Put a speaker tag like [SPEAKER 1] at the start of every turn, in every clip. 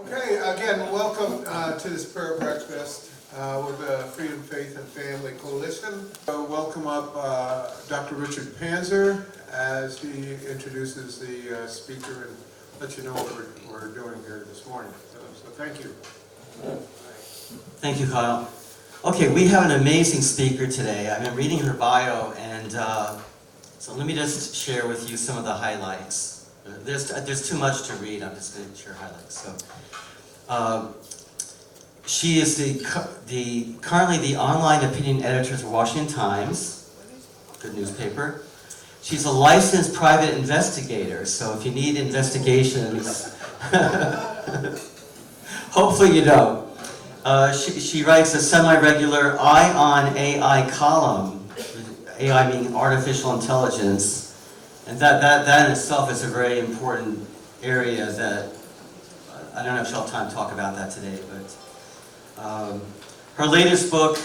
[SPEAKER 1] Okay, again, welcome to this prayer breakfast with the Freedom, Faith, and Family Coalition. Welcome up Dr. Richard Panzer as he introduces the speaker and let you know what we're doing here this morning. So thank you.
[SPEAKER 2] Thank you, Kyle. Okay, we have an amazing speaker today. I've been reading her bio, and so let me just share with you some of the highlights. There's too much to read. I'm just going to share highlights. So, she is currently the online opinion editor for Washington Times, good newspaper. She's a licensed private investigator, so if you need investigations, hopefully you don't. She writes a semi-regular Eye on AI column, AI meaning artificial intelligence, and that in itself is a very important area that I don't know if she'll have time to talk about that today, but her latest book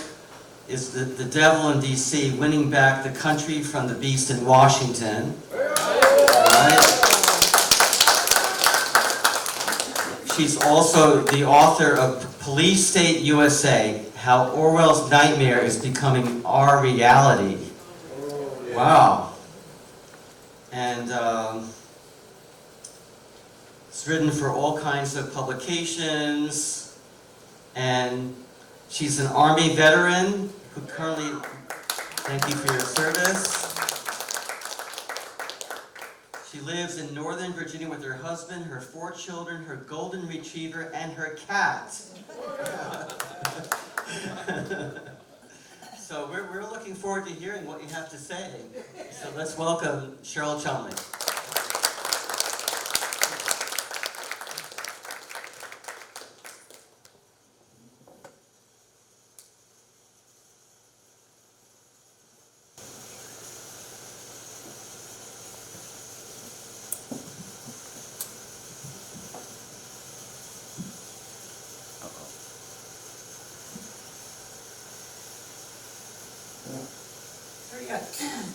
[SPEAKER 2] is The Devil in D.C., Winning Back the Country from the Beast in Washington. Right. She's also the author of Police State USA, How Orwell's Nightmare is Becoming Our Reality. Wow. And it's written for all kinds of publications, and she's an Army veteran who currently, thank you for your service. She lives in Northern Virginia with her husband, her 4 children, her golden retriever, and her cat. So we're looking forward to hearing what you have to say. So let's welcome Cheryl Chumley.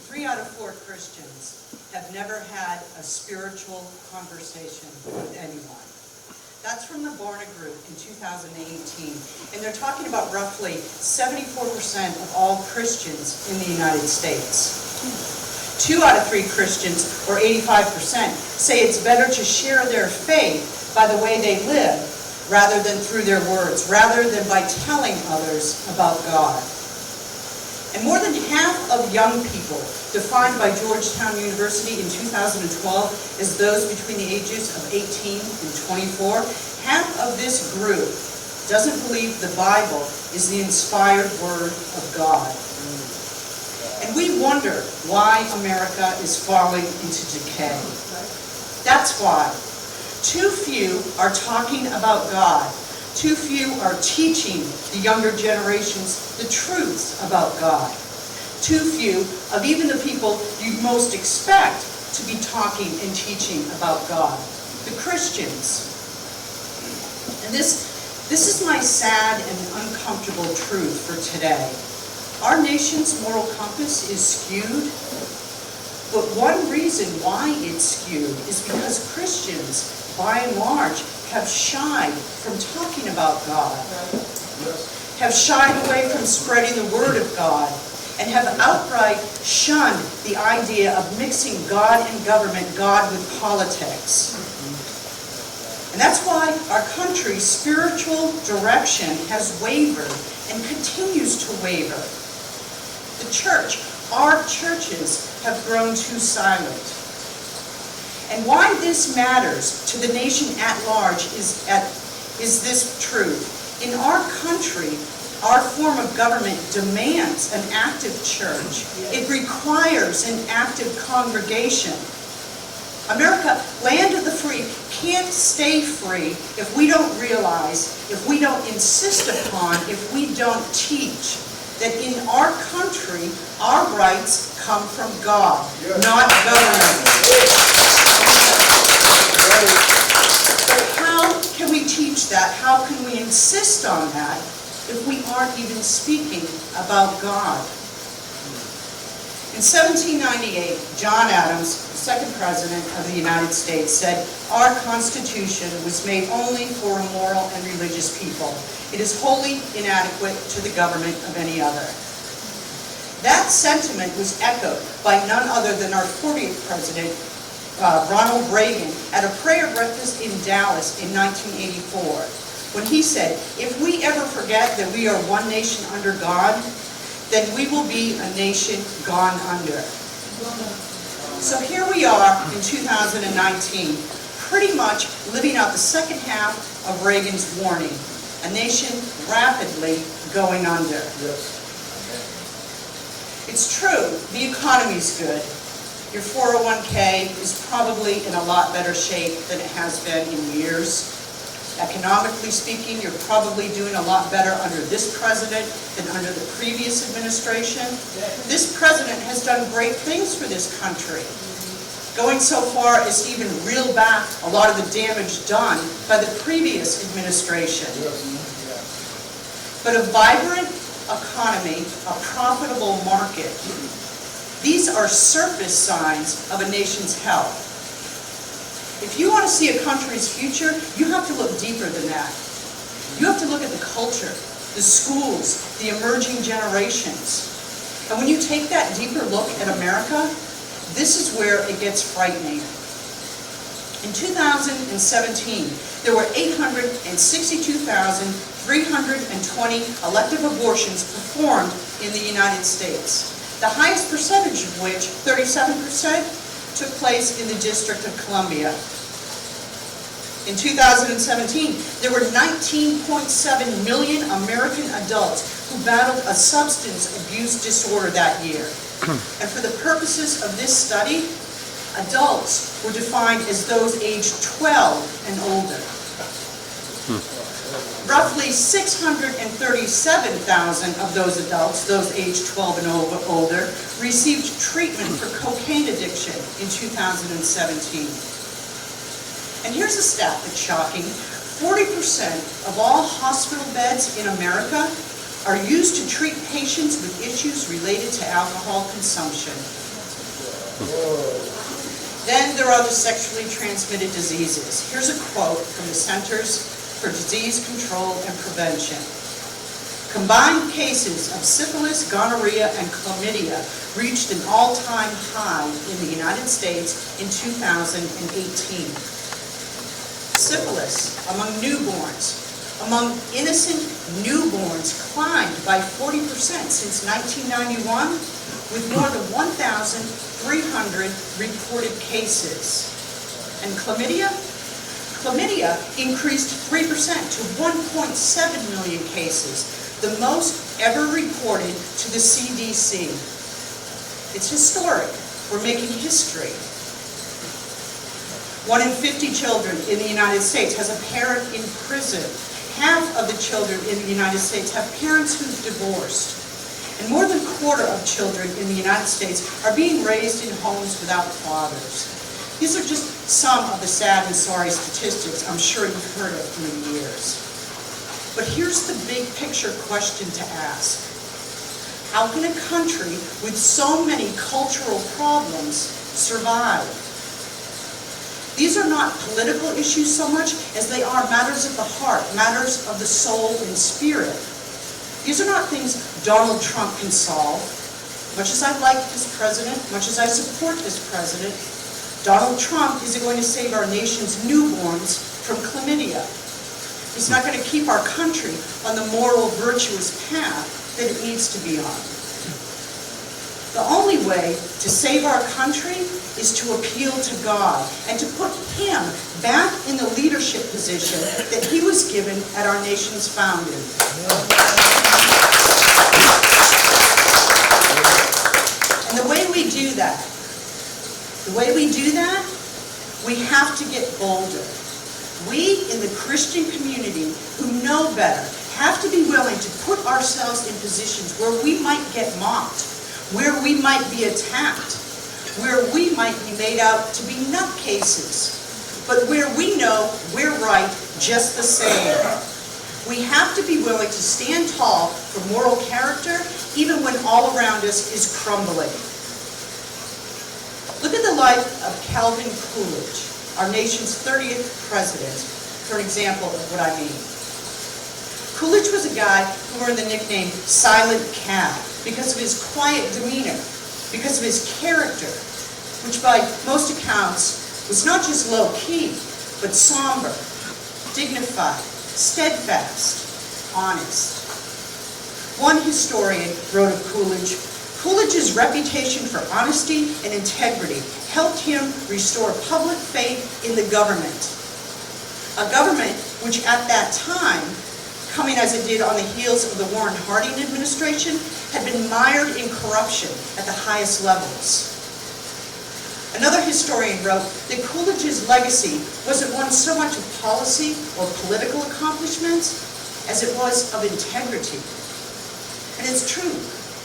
[SPEAKER 3] Three out of 4 Christians have never had a spiritual conversation with anyone. That's from the Barna Group in 2018. And they're talking about roughly 74% of all Christians in the United States. 2 out of 3 Christians, or 85%, say it's better to share their faith by the way they live rather than through their words, rather than by telling others about God. And more than half of young people, defined by Georgetown University in 2012 as those between the ages of 18 and 24, half of this group doesn't believe the Bible is the inspired word of God. And we wonder why America is falling into decay. That's why. Too few are talking about God. Too few are teaching the younger generations the truths about God. Too few of even the people you most expect to be talking and teaching about God, the Christians. And this is my sad and uncomfortable truth for today. Our nation's moral compass is skewed, but one reason why it's skewed is because Christians, by and large, have shied from talking about God, have shied away from spreading the word of God, and have outright shunned the idea of mixing God and government, God with politics. And that's why our country's spiritual direction has wavered and continues to waver. The church, our churches, have grown too silent. And why this matters to the nation at large is this truth. In our country, our form of government demands an active church. It requires an active congregation. America, land of the free, can't stay free if we don't realize, if we don't insist upon, if we don't teach that in our country, our rights come from God, not government. How can we teach that? How can we insist on that if we aren't even speaking about God? In 1798, John Adams, the second president of the United States, said, "Our Constitution was made only for a moral and religious people. It is wholly inadequate to the government of any other." That sentiment was echoed by none other than our 40th president, Ronald Reagan, at a prayer breakfast in Dallas in 1984, when he said, "If we ever forget that we are one nation under God, then we will be a nation gone under." So here we are in 2019, pretty much living out the second half of Reagan's warning, a nation rapidly going under. It's true, the economy's good. Your 401k is probably in a lot better shape than it has been in years. Economically speaking, you're probably doing a lot better under this president than under the previous administration. This president has done great things for this country, going so far as to even reel back a lot of the damage done by the previous administration. But a vibrant economy, a profitable market, these are surface signs of a nation's health. If you want to see a country's future, you have to look deeper than that. You have to look at the culture, the schools, the emerging generations. And when you take that deeper look at America, this is where it gets frightening. In 2017, there were 862,320 elective abortions performed in the United States, the highest percentage of which, 37%, took place in the District of Columbia. In 2017, there were 19.7 million American adults who battled a substance abuse disorder that year. And for the purposes of this study, adults were defined as those aged 12 and older. Roughly 637,000 of those adults, those aged 12 and older, received treatment for cocaine addiction in 2017. And here's a stat that's shocking. 40% of all hospital beds in America are used to treat patients with issues related to alcohol consumption. Then there are the sexually transmitted diseases. Here's a quote from the Centers for Disease Control and Prevention. Combined cases of syphilis, gonorrhea, and chlamydia reached an all-time high in the United States in 2018. Syphilis among newborns, among innocent newborns, climbed by 40% since 1991, with more than 1,300 reported cases. And chlamydia? Chlamydia increased 3% to 1.7 million cases, the most ever reported to the CDC. It's historic. We're making history. 1 in 50 children in the United States has a parent in prison. Half of the children in the United States have parents who've divorced. And more than a quarter of children in the United States are being raised in homes without fathers. These are just some of the sad and sorry statistics I'm sure you've heard of through the years. But here's the big picture question to ask. How can a country with so many cultural problems survive? These are not political issues so much as they are matters of the heart, matters of the soul and spirit. These are not things Donald Trump can solve. Much as I like this president, much as I support this president, Donald Trump isn't going to save our nation's newborns from chlamydia. He's not going to keep our country on the moral, virtuous path that it needs to be on. The only way to save our country is to appeal to God and to put Him back in the leadership position that He was given at our nation's founding. And the way we do that, we have to get bolder. We in the Christian community who know better have to be willing to put ourselves in positions where we might get mocked, where we might be attacked, where we might be made out to be nutcases, but where we know we're right just the same. We have to be willing to stand tall for moral character even when all around us is crumbling. Look at the life of Calvin Coolidge, our nation's 30th president, for an example of what I mean. Coolidge was a guy who earned the nickname Silent Cat because of his quiet demeanor, because of his character, which by most accounts was not just low-key, but somber, dignified, steadfast, honest. One historian wrote of Coolidge, Coolidge's reputation for honesty and integrity helped him restore public faith in the government. A government which at that time, coming as it did on the heels of the Warren Harding administration, had been mired in corruption at the highest levels. Another historian wrote that Coolidge's legacy wasn't one so much of policy or political accomplishments as it was of integrity. And it's true,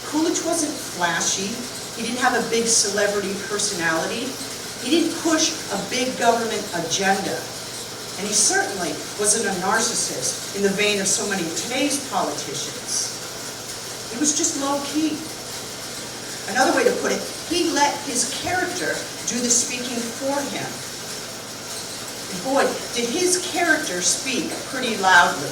[SPEAKER 3] Coolidge wasn't flashy, he didn't have a big celebrity personality, he didn't push a big government agenda, and he certainly wasn't a narcissist in the vein of so many of today's politicians. He was just low-key. Another way to put it, he let his character do the speaking for him. And boy, did his character speak pretty loudly.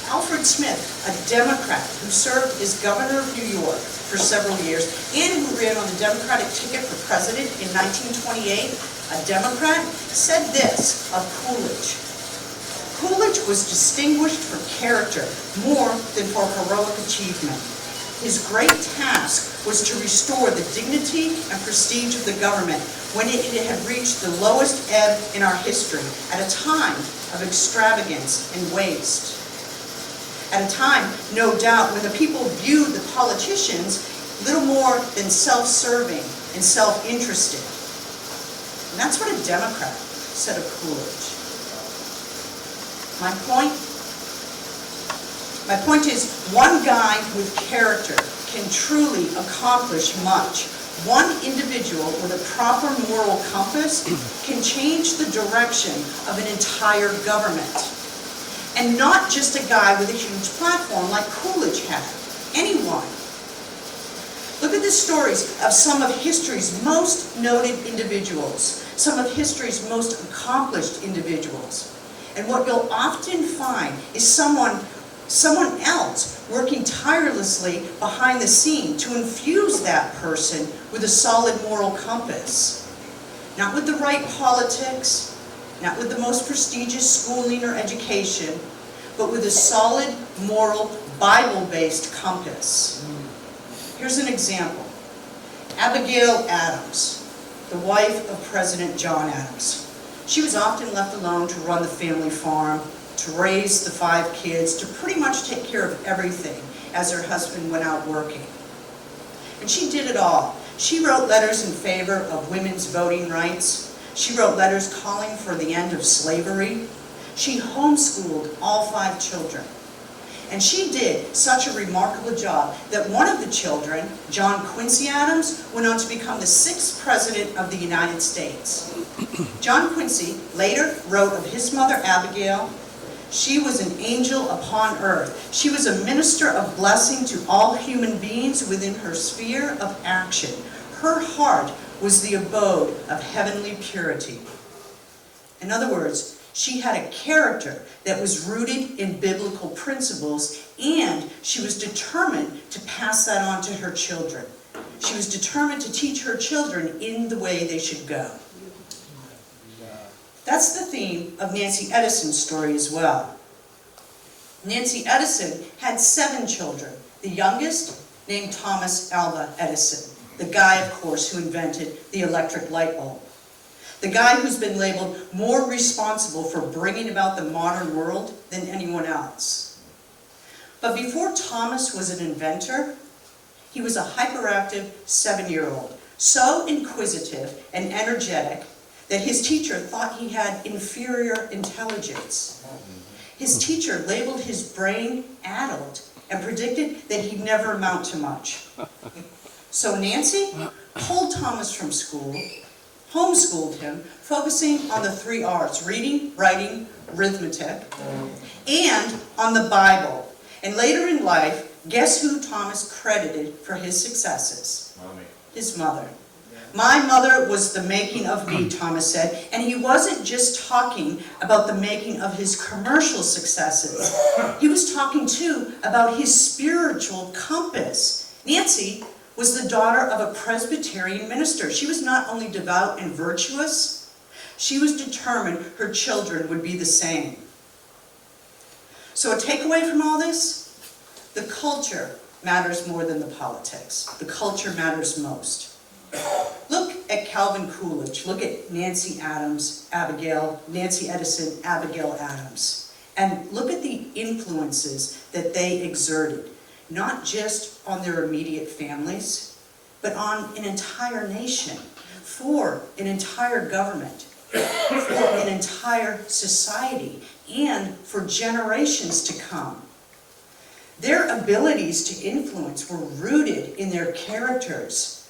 [SPEAKER 3] Alfred Smith, a Democrat who served as governor of New York for several years and who ran on the Democratic ticket for president in 1928, a Democrat, said this of Coolidge. Coolidge was distinguished for character more than for heroic achievement. His great task was to restore the dignity and prestige of the government when it had reached the lowest ebb in our history, at a time of extravagance and waste. At a time, no doubt, when the people viewed the politicians little more than self-serving and self-interested. And that's what a Democrat said of Coolidge. My point is, one guy with character can truly accomplish much. One individual with a proper moral compass can change the direction of an entire government. And not just a guy with a huge platform like Coolidge had. Anyone. Look at the stories of some of history's most noted individuals, some of history's most accomplished individuals. And what you'll often find is someone else working tirelessly behind the scene to infuse that person with a solid moral compass. Not with the right politics, not with the most prestigious schooling or education, but with a solid, moral, Bible-based compass. Here's an example. Abigail Adams, the wife of President John Adams. She was often left alone to run the family farm, to raise the 5 kids, to pretty much take care of everything as her husband went out working. And she did it all. She wrote letters in favor of women's voting rights. She wrote letters calling for the end of slavery. She homeschooled all 5 children. And she did such a remarkable job that one of the children, John Quincy Adams, went on to become the 6th President of the United States. John Quincy later wrote of his mother Abigail, she was an angel upon earth. She was a minister of blessing to all human beings within her sphere of action. Her heart was the abode of heavenly purity. In other words, she had a character that was rooted in biblical principles, and she was determined to pass that on to her children. She was determined to teach her children in the way they should go. That's the theme of Nancy Edison's story as well. Nancy Edison had 7 children. The youngest, named Thomas Alva Edison, the guy, of course, who invented the electric light bulb. The guy who's been labeled more responsible for bringing about the modern world than anyone else. But before Thomas was an inventor, he was a hyperactive 7-year-old, so inquisitive and energetic that his teacher thought he had inferior intelligence. His teacher labeled his brain addled and predicted that he'd never amount to much. So Nancy pulled Thomas from school, homeschooled him, focusing on the 3 R's, reading, writing, arithmetic, and on the Bible. And later in life, guess who Thomas credited for his successes?
[SPEAKER 4] Mommy.
[SPEAKER 3] His mother. My mother was the making of me, Thomas said, and he wasn't just talking about the making of his commercial successes. He was talking too about his spiritual compass. Nancy was the daughter of a Presbyterian minister. She was not only devout and virtuous, she was determined her children would be the same. So a takeaway from all this? The culture matters more than the politics. The culture matters most. Look at Calvin Coolidge. Look at Nancy Edison, Abigail Adams. And look at the influences that they exerted, not just on their immediate families, but on an entire nation, for an entire government, for an entire society, and for generations to come. Their abilities to influence were rooted in their characters.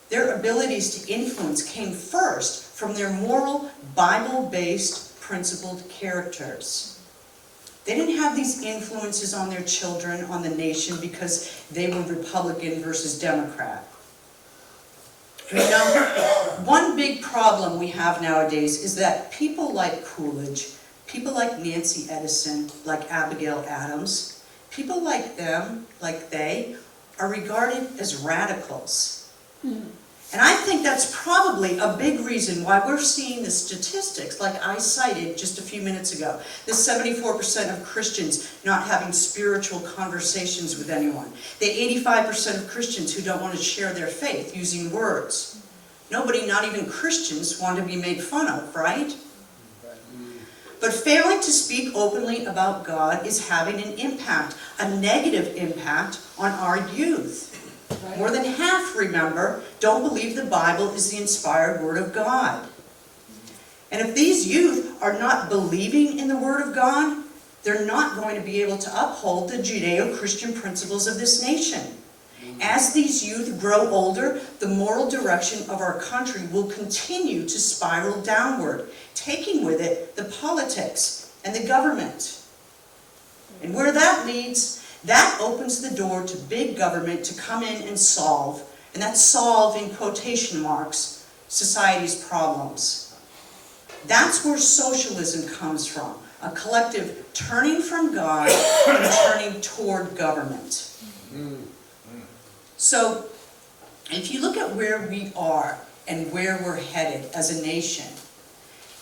[SPEAKER 3] Their abilities to influence came first from their moral, Bible-based, principled characters. They didn't have these influences on their children, on the nation, because they were Republican versus Democrat. You know, one big problem we have nowadays is that people like Coolidge, people like Nancy Edison, like Abigail Adams, people like them, like they, are regarded as radicals. And I think that's probably a big reason why we're seeing the statistics like I cited just a few minutes ago. The 74% of Christians not having spiritual conversations with anyone. The 85% of Christians who don't want to share their faith using words. Nobody, not even Christians, want to be made fun of, right? But failing to speak openly about God is having an impact, a negative impact on our youth. More than half, remember, don't believe the Bible is the inspired Word of God. And if these youth are not believing in the Word of God, they're not going to be able to uphold the Judeo-Christian principles of this nation. As these youth grow older, the moral direction of our country will continue to spiral downward, taking with it the politics and the government. And where that leads, that opens the door to big government to come in and solve, and that's solve in quotation marks, society's problems. That's where socialism comes from, a collective turning from God and turning toward government. So, if you look at where we are and where we're headed as a nation,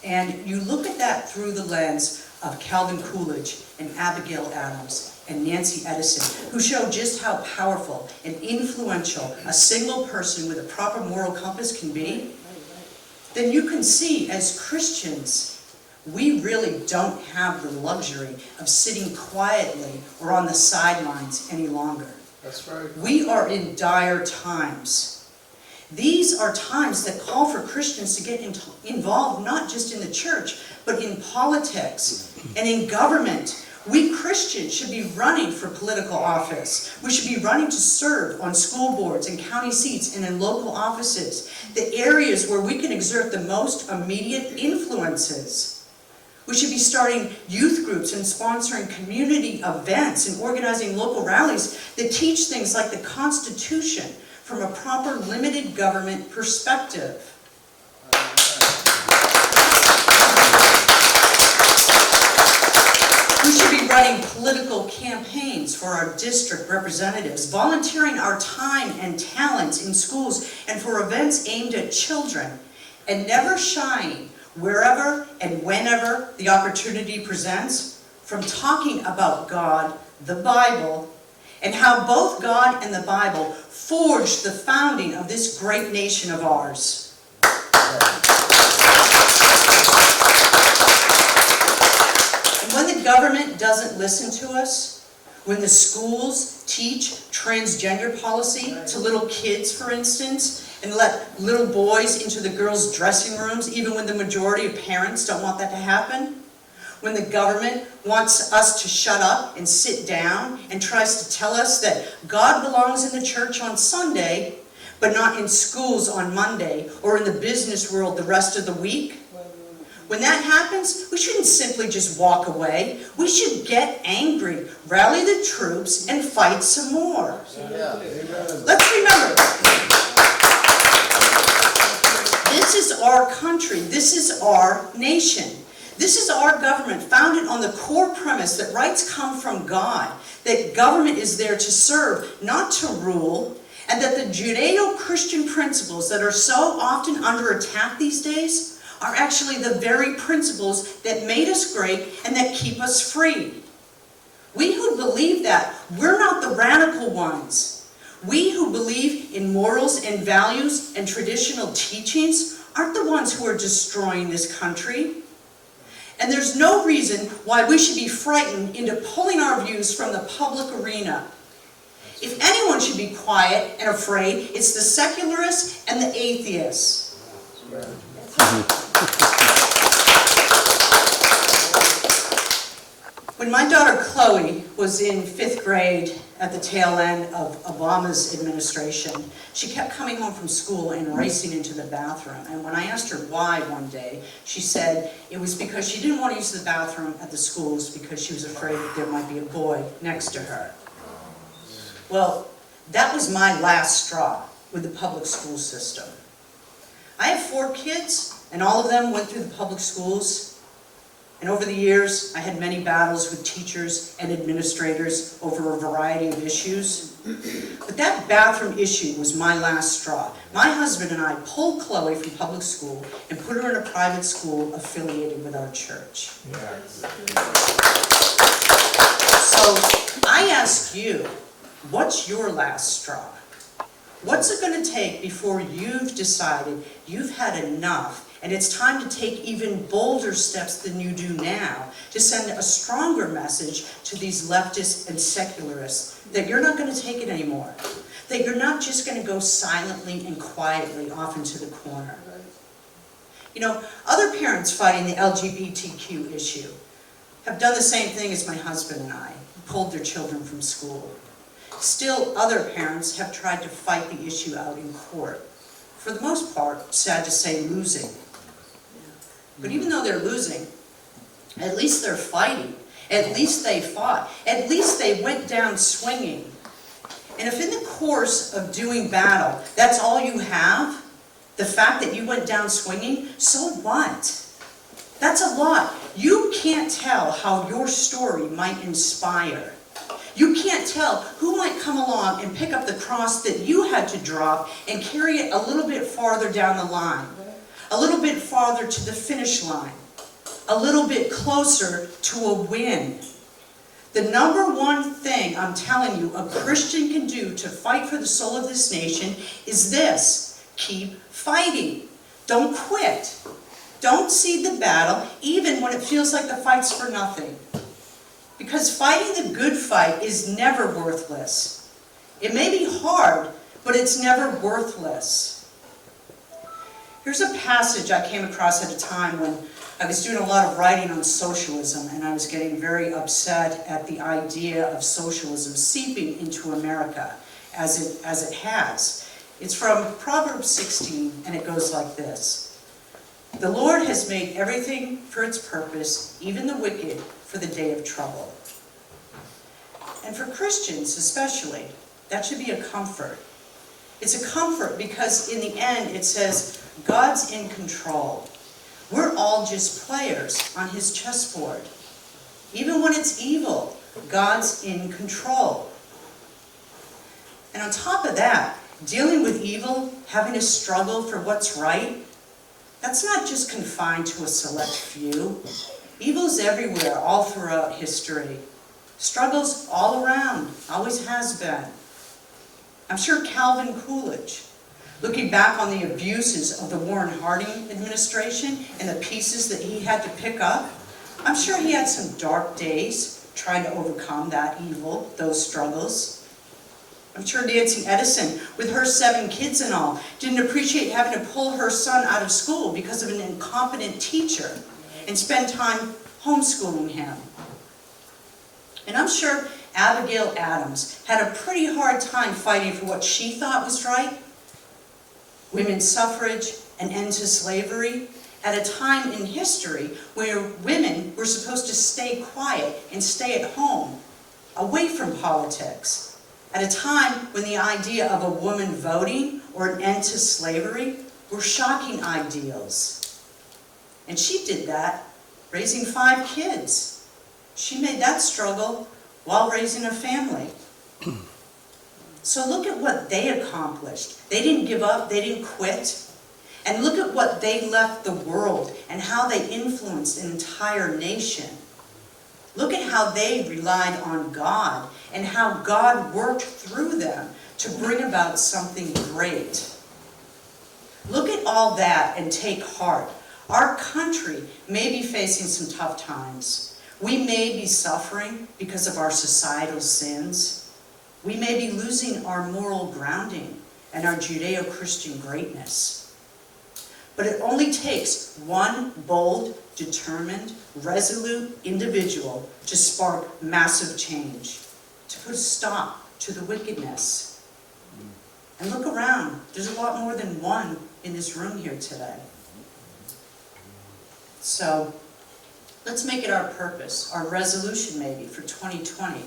[SPEAKER 3] and you look at that through the lens of Calvin Coolidge and Abigail Adams and Nancy Edison, who show just how powerful and influential a single person with a proper moral compass can be, then you can see as Christians, we really don't have the luxury of sitting quietly or on the sidelines any longer.
[SPEAKER 1] That's right.
[SPEAKER 3] We are in dire times. These are times that call for Christians to get involved not just in the church, but in politics and in government. We Christians should be running for political office. We should be running to serve on school boards and county seats and in local offices, the areas where we can exert the most immediate influences. We should be starting youth groups and sponsoring community events and organizing local rallies that teach things like the Constitution from a proper limited government perspective. We should be running political campaigns for our district representatives, volunteering our time and talents in schools and for events aimed at children, and never shying wherever and whenever the opportunity presents from talking about God, the Bible, and how both God and the Bible forged the founding of this great nation of ours. And when the government doesn't listen to us, when the schools teach transgender policy to little kids, for instance, and let little boys into the girls' dressing rooms, even when the majority of parents don't want that to happen, when the government wants us to shut up and sit down and tries to tell us that God belongs in the church on Sunday, but not in schools on Monday or in the business world the rest of the week, when that happens, we shouldn't simply just walk away. We should get angry, rally the troops, and fight some more.
[SPEAKER 1] Yeah.
[SPEAKER 3] Let's remember, This is our country. This is our nation. This is our government, founded on the core premise that rights come from God, that government is there to serve, not to rule, and that the Judeo-Christian principles that are so often under attack these days are actually the very principles that made us great and that keep us free. We who believe that, we're not the radical ones. We who believe in morals and values and traditional teachings aren't the ones who are destroying this country. And there's no reason why we should be frightened into pulling our views from the public arena. If anyone should be quiet and afraid, it's the secularists and the atheists. When my daughter Chloe was in 5th grade at the tail end of Obama's administration, she kept coming home from school and racing into the bathroom. And when I asked her why one day, she said it was because she didn't want to use the bathroom at the schools because she was afraid that there might be a boy next to her. Well, that was my last straw with the public school system. I have 4 kids, and all of them went through the public schools. And over the years, I had many battles with teachers and administrators over a variety of issues. But that bathroom issue was my last straw. My husband and I pulled Chloe from public school and put her in a private school affiliated with our church. So I ask you, what's your last straw? What's it going to take before you've decided you've had enough and it's time to take even bolder steps than you do now to send a stronger message to these leftists and secularists that you're not going to take it anymore, that you're not just going to go silently and quietly off into the corner? You know, other parents fighting the LGBTQ issue have done the same thing as my husband and I, pulled their children from school. Still, other parents have tried to fight the issue out in court. For the most part, sad to say, losing. But even though they're losing, at least they're fighting. At least they fought. At least they went down swinging. And if in the course of doing battle, that's all you have, the fact that you went down swinging, so what? That's a lot. You can't tell how your story might inspire. You can't tell who might come along and pick up the cross that you had to drop and carry it a little bit farther down the line, a little bit farther to the finish line, a little bit closer to a win. The number one thing I'm telling you a Christian can do to fight for the soul of this nation is this: keep fighting. Don't quit. Don't cede the battle, even when it feels like the fight's for nothing. Because fighting the good fight is never worthless. It may be hard, but it's never worthless. Here's a passage I came across at a time when I was doing a lot of writing on socialism, and I was getting very upset at the idea of socialism seeping into America as it has. It's from Proverbs 16, and it goes like this: "The Lord has made everything for its purpose, even the wicked for the day of trouble." And for Christians especially, that should be a comfort. It's a comfort because in the end it says, God's in control. We're all just players on his chessboard. Even when it's evil, God's in control. And on top of that, dealing with evil, having a struggle for what's right, that's not just confined to a select few. Evil's everywhere, all throughout history. Struggles all around, always has been. I'm sure Calvin Coolidge, looking back on the abuses of the Warren Harding administration and the pieces that he had to pick up, I'm sure he had some dark days trying to overcome that evil, those struggles. I'm sure Nancy Edison, with her 7 kids and all, didn't appreciate having to pull her son out of school because of an incompetent teacher and spend time homeschooling him. And I'm sure Abigail Adams had a pretty hard time fighting for what she thought was right. Women's suffrage, an end to slavery, at a time in history where women were supposed to stay quiet and stay at home, away from politics. At a time when the idea of a woman voting or an end to slavery were shocking ideals. And she did that, raising 5 kids. She made that struggle while raising a family. So look at what they accomplished. They didn't give up, they didn't quit. And look at what they left the world and how they influenced an entire nation. Look at how they relied on God and how God worked through them to bring about something great. Look at all that and take heart. Our country may be facing some tough times. We may be suffering because of our societal sins. We may be losing our moral grounding and our Judeo-Christian greatness. But it only takes one bold, determined, resolute individual to spark massive change, to put a stop to the wickedness. And look around. There's a lot more than one in this room here today. So let's make it our purpose, our resolution maybe for 2020,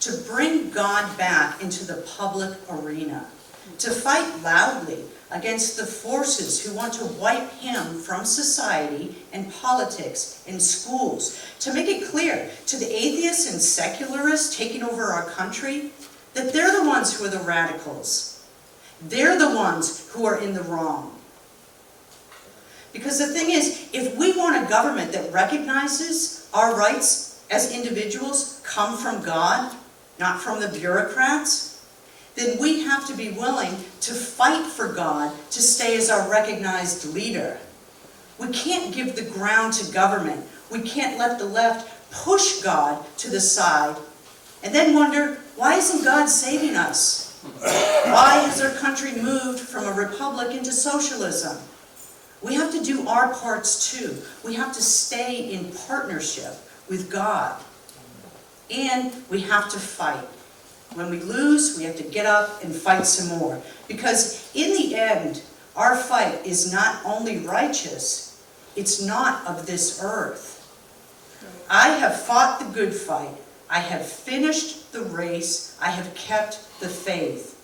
[SPEAKER 3] to bring God back into the public arena, to fight loudly against the forces who want to wipe him from society and politics and schools, to make it clear to the atheists and secularists taking over our country that they're the ones who are the radicals. They're the ones who are in the wrong. Because the thing is, if we want a government that recognizes our rights as individuals come from God, not from the bureaucrats, then we have to be willing to fight for God to stay as our recognized leader. We can't give the ground to government. We can't let the left push God to the side and then wonder, why isn't God saving us? Why has our country moved from a republic into socialism? We have to do our parts too. We have to stay in partnership with God. And we have to fight. When we lose, we have to get up and fight some more. Because in the end, our fight is not only righteous, it's not of this earth. I have fought the good fight. I have finished the race. I have kept the faith.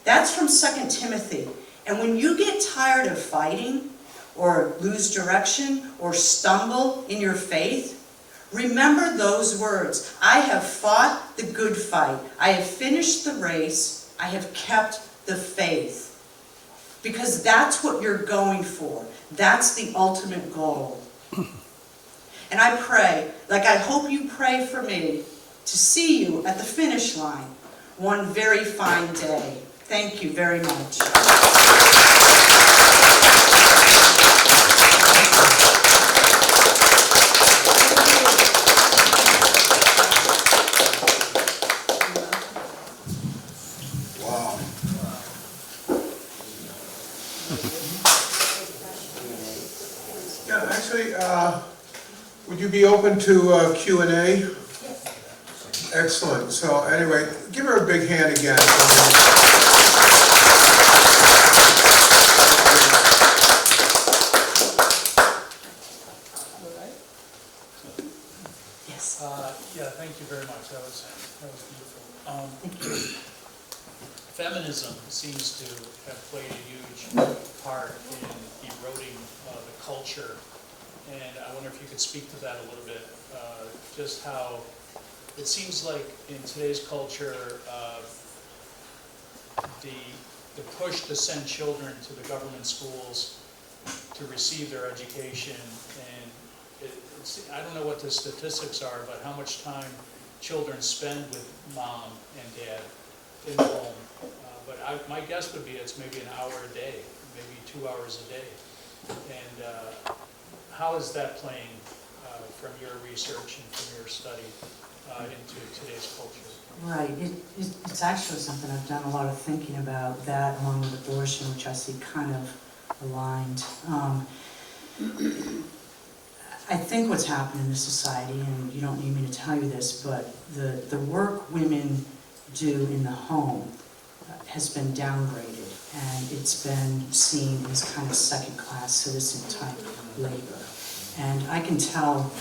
[SPEAKER 3] That's from 2 Timothy. And when you get tired of fighting, or lose direction, or stumble in your faith, remember those words. I have fought the good fight. I have finished the race. I have kept the faith. Because that's what you're going for. That's the ultimate goal. And I pray, like I hope you pray for me, to see you at the finish line one very fine day. Thank you very much.
[SPEAKER 1] Yeah, actually, would you be open to Q&A?
[SPEAKER 3] Yes.
[SPEAKER 1] Excellent. So anyway, give her a big hand again.
[SPEAKER 3] Yes.
[SPEAKER 4] Yeah, thank you very much. That was beautiful. Feminism seems to have played a huge part in eroding the culture, and I wonder if you could speak to that a little bit. Just how it seems like in today's culture, the push to send children to the government schools to receive their education, and I don't know what the statistics are, but how much time children spend with mom and dad in the home. But my guess would be it's maybe an hour a day, maybe 2 hours a day. And how is that playing from your research and from your study into today's culture?
[SPEAKER 3] Right. It's actually something I've done a lot of thinking about, that along with abortion, which I see kind of aligned. I think what's happened in this society, and you don't need me to tell you this, but the work women do in the home has been downgraded, and it's been seen as kind of second-class citizen type labor. And I can tell,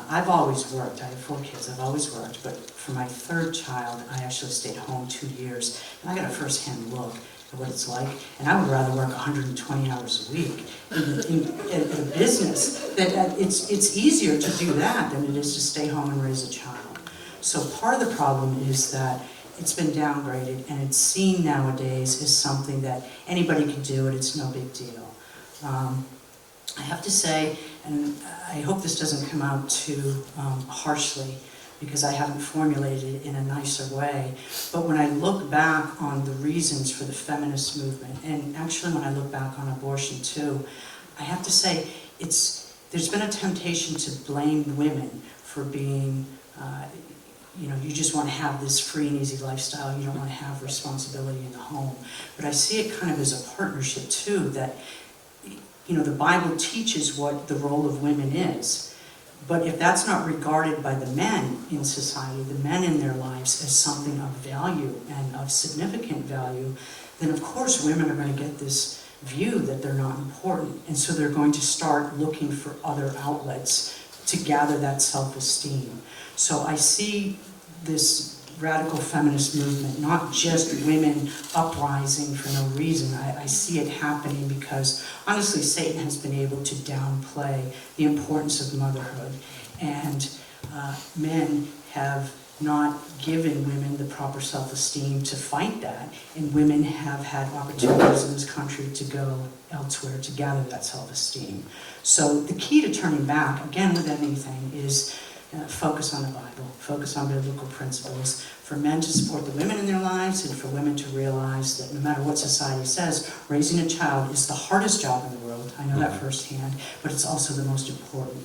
[SPEAKER 3] I've always worked. I have 4 kids. I've always worked, but for my 3rd child, I actually stayed home 2 years, and I got a first-hand look at
[SPEAKER 5] for what it's like, and I would rather work 120 hours a week in a business that it's easier to do that than it is to stay home and raise a child. So part of the problem is that it's been downgraded, and it's seen nowadays as something that anybody can do, and it's no big deal. I have to say, and I hope this doesn't come out too harshly, because I haven't formulated it in a nicer way, but when I look back on the reasons for the feminist movement, and actually when I look back on abortion too, I have to say there's been a temptation to blame women for being you just want to have this free and easy lifestyle, you don't want to have responsibility in the home. But I see it kind of as a partnership too, that the Bible teaches what the role of women is. But if that's not regarded by the men in society, the men in their lives, as something of value and of significant value, then of course women are going to get this view that they're not important. And so they're going to start looking for other outlets to gather that self-esteem. So I see this radical feminist movement, not just women uprising for no reason. I see it happening because, honestly, Satan has been able to downplay the importance of motherhood. And men have not given women the proper self-esteem to fight that. And women have had opportunities in this country to go elsewhere to gather that self-esteem. So the key to turning back, again with anything, is focus on the Bible, focus on biblical principles, for men to support the women in their lives, and for women to realize that no matter what society says, raising a child is the hardest job in the world. I know that firsthand, but it's also the most important.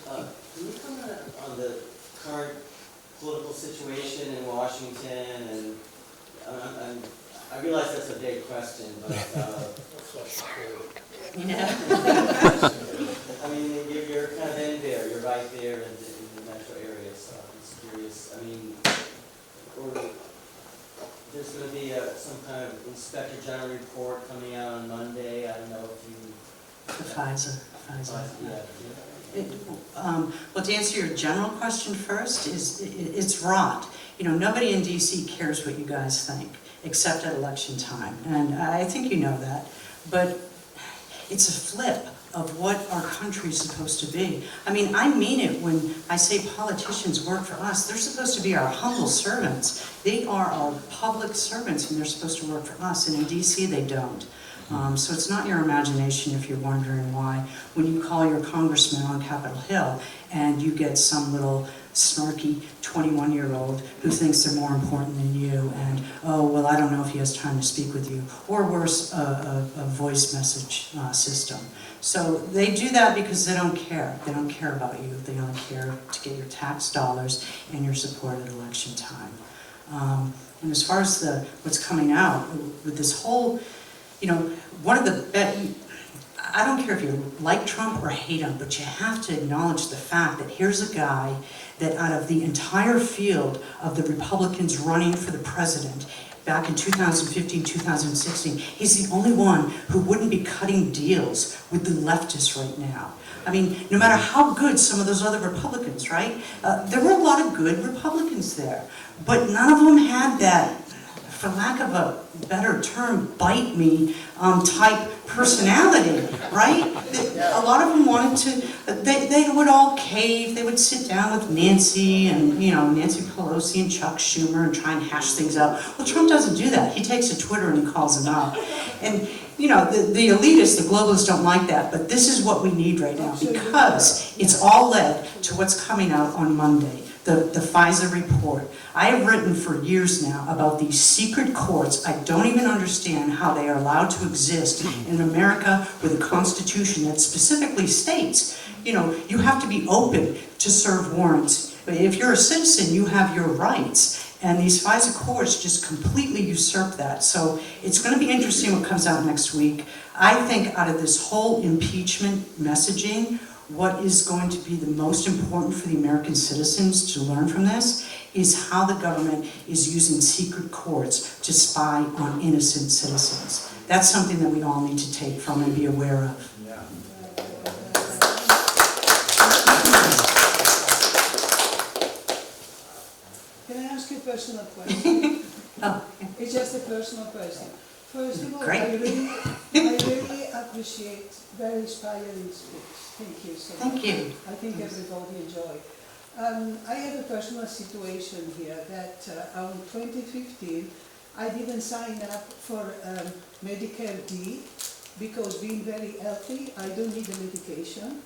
[SPEAKER 2] Can you comment on the current political situation in Washington? And I realize that's a big question, but I mean, you're kind of in there. You're right there in the metro area. So I'm just curious. I mean, there's going to be some kind of Inspector General report coming out on Monday. I don't know if you.
[SPEAKER 5] The FISA.
[SPEAKER 2] Yeah.
[SPEAKER 5] Well, to answer your general question first, it's rot. Nobody in DC cares what you guys think, except at election time. And I think you know that. But it's a flip of what our country is supposed to be. I mean, I mean it when I say politicians work for us. They're supposed to be our humble servants. They are our public servants, and they're supposed to work for us. And in DC, they don't. So it's not your imagination if you're wondering why. When you call your congressman on Capitol Hill and you get some little snarky 21-year-old who thinks they're more important than you, and, oh, well, I don't know if he has time to speak with you, or worse, a voice message system. So they do that because they don't care. They don't care about you. They only care to get your tax dollars and your support at election time. And as far as what's coming out with this whole, one of the I don't care if you like Trump or hate him, but you have to acknowledge the fact that here's a guy that out of the entire field of the Republicans running for the president back in 2015, 2016, he's the only one who wouldn't be cutting deals with the leftists right now. I mean, no matter how good some of those other Republicans, right? There were a lot of good Republicans there, but none of them had that, for lack of a better term, bite me type personality, right? A lot of them wanted to, they would all cave, they would sit down with Nancy and, Nancy Pelosi and Chuck Schumer and try and hash things out. Well, Trump doesn't do that. He takes to Twitter and he calls them out. And, the elitists, the globalists don't like that, but this is what we need right now because it's all led to what's coming out on Monday. The FISA report. I have written for years now about these secret courts. I don't even understand how they are allowed to exist in America with a constitution that specifically states, you have to be open to serve warrants. If you're a citizen, you have your rights. And these FISA courts just completely usurp that. So it's going to be interesting what comes out next week. I think out of this whole impeachment messaging, what is going to be the most important for the American citizens to learn from this is how the government is using secret courts to spy on innocent citizens. That's something that we all need to take from and be aware of.
[SPEAKER 6] personal question.
[SPEAKER 5] Oh,
[SPEAKER 6] It's just a personal question. First of all,
[SPEAKER 5] Great.
[SPEAKER 6] I really appreciate very inspiring speech. Thank you so much.
[SPEAKER 5] thank you.
[SPEAKER 6] I think everybody enjoyed. I have a personal situation here that on 2015, I didn't sign up for Medicare D because being very healthy, I don't need the medication.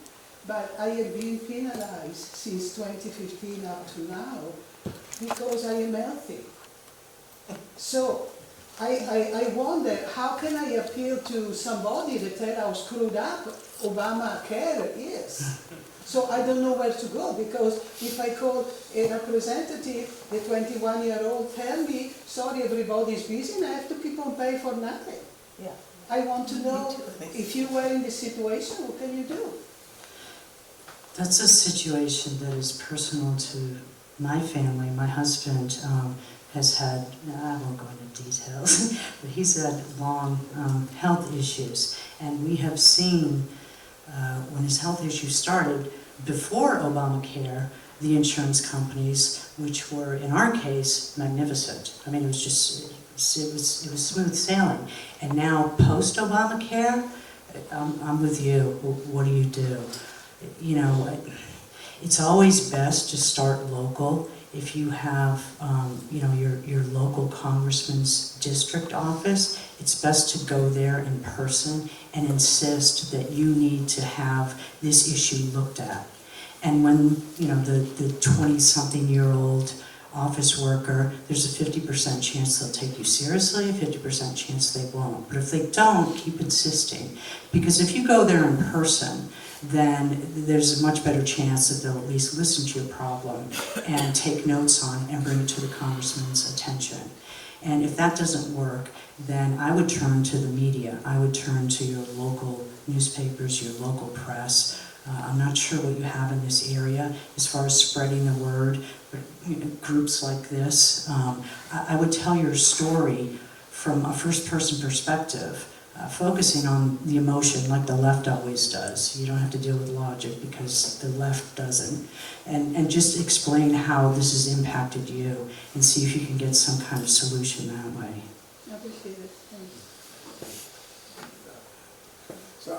[SPEAKER 6] But I have been penalized since 2015 up to now because I am healthy. So I wonder, how can I appeal to somebody that tell how screwed up Obamacare is? So I don't know where to go, because if I call a representative, the 21-year-old tell me, sorry, everybody's busy and I have to keep on paying for nothing.
[SPEAKER 5] Yeah.
[SPEAKER 6] I want to know, if you were in this situation, what can you do?
[SPEAKER 5] That's a situation that is personal to my family. My husband has had, I won't go into details, but he's had long health issues. And we have seen when his health issues started, before Obamacare, the insurance companies, which were, in our case, magnificent. I mean, it was just, it was smooth sailing. And now, post-Obamacare, I'm with you. What do you do? You know, it's always best to start local. If you have, you know, your local congressman's district office, it's best to go there in person and insist that you need to have this issue looked at. And when, you know, the 20-something-year-old office worker, there's a 50% chance they'll take you seriously, a 50% chance they won't. But if they don't, keep insisting. Because if you go there in person, then there's a much better chance that they'll at least listen to your problem and take notes on and bring it to the congressman's attention. And if that doesn't work, then I would turn to the media. I would turn to your local newspapers, your local press. I'm not sure what you have in this area as far as spreading the word, but you know, groups like this. I would tell your story from a first-person perspective, focusing on the emotion like the left always does. You don't have to deal with logic because the left doesn't. And just explain how this has impacted you and see if you can get some kind of solution that way.
[SPEAKER 6] I appreciate it. Thanks.
[SPEAKER 7] So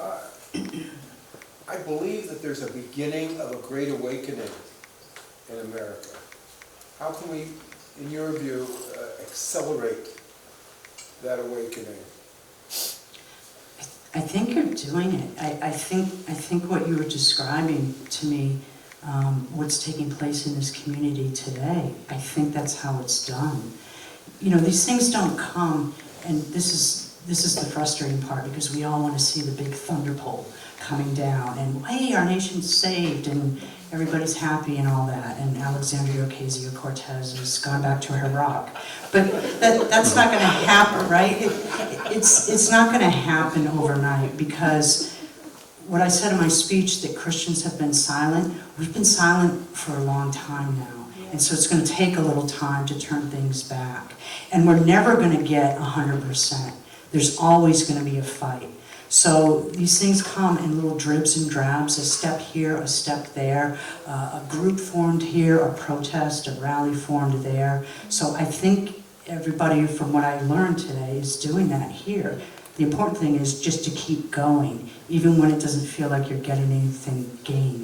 [SPEAKER 7] I believe that there's a beginning of a great awakening in America. How can we, in your view, accelerate that awakening?
[SPEAKER 5] I think you're doing it. I think what you were describing to me, what's taking place in this community today, I think that's how it's done. You know, these things don't come, and this is the frustrating part, because we all want to see the big thunderbolt coming down, and hey, our nation's saved, and everybody's happy and all that, and Alexandria Ocasio-Cortez has gone back to her rock. But that's not going to happen, right? It's not going to happen overnight, because what I said in my speech, that Christians have been silent, we've been silent for a long time now. And so it's going to take a little time to turn things back. And we're never going to get 100%. There's always going to be a fight. So these things come in little dribs and drabs, a step here, a step there, a group formed here, a protest, a rally formed there. So I think everybody, from what I learned today, is doing that here. The important thing is just to keep going, even when it doesn't feel like you're getting anything gained.